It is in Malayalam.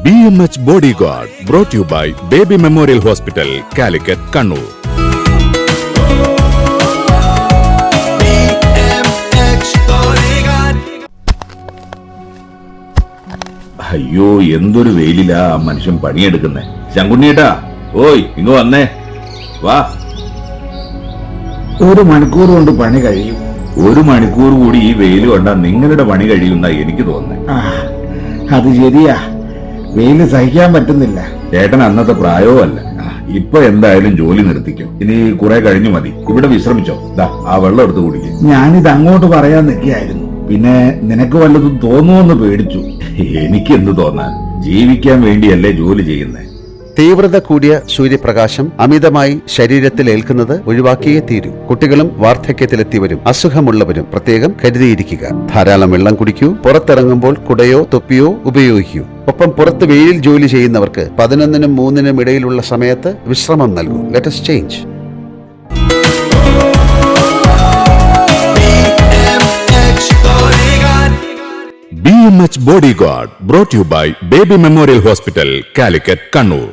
BMH Bodyguard brought to you by Baby Memorial Hospital, Calicut, Kannur. അയ്യോ, എന്തൊരു വെയിലിലാ മനുഷ്യൻ പണിയെടുക്കുന്നേ. ശങ്കുണ്ണിയേട്ടാ, ഓയ് ഇങ്ങ് വന്നേ, വാ. 1 മണിക്കൂർ കൊണ്ട് പണി കഴിയും. 1 മണിക്കൂർ കൂടി ഈ വെയിൽ കൊണ്ടാ നിങ്ങളുടെ പണി കഴിയുന്ന എനിക്ക് തോന്നുന്നേ. അത് ശരിയാ, വെയില് സഹിക്കാൻ പറ്റുന്നില്ല. ചേട്ടൻ അന്നത്തെ പ്രായവും അല്ല. ഇപ്പൊ എന്തായാലും ജോലി നിർത്തിക്കും. ഇനി കുറെ കഴിഞ്ഞു മതി. ഇവിടെ വിശ്രമിച്ചോ. ദാ ആ വെള്ളം എടുത്ത് കുടിക്കും. ഞാനിത് അങ്ങോട്ട് പറയാൻ നിൽക്കുകയായിരുന്നു. പിന്നെ നിനക്ക് വല്ലതും തോന്നുമെന്ന് പേടിച്ചു. എനിക്ക് എന്ത് തോന്നാൻ? ജീവിക്കാൻ വേണ്ടിയല്ലേ ജോലി ചെയ്യുന്നേ. തീവ്രത കൂടിയ സൂര്യപ്രകാശം അമിതമായി ശരീരത്തിൽ ഏൽക്കുന്നത് ഒഴിവാക്കിയേ തീരൂ. കുട്ടികളും വാർദ്ധക്യത്തിലെത്തിയവരും അസുഖമുള്ളവരും പ്രത്യേകം കരുതിയിരിക്കുക. ധാരാളം വെള്ളം കുടിക്കൂ. പുറത്തിറങ്ങുമ്പോൾ കുടയോ തൊപ്പിയോ ഉപയോഗിക്കൂ. ഒപ്പം പുറത്ത് വെയിൽ ജോലി ചെയ്യുന്നവർക്ക് 11-നും 3-നും ഇടയിലുള്ള സമയത്ത് വിശ്രമം നൽകൂ. Let us change. BMH Bodyguard brought to you by Baby Memorial Hospital, Calicut, Kannur.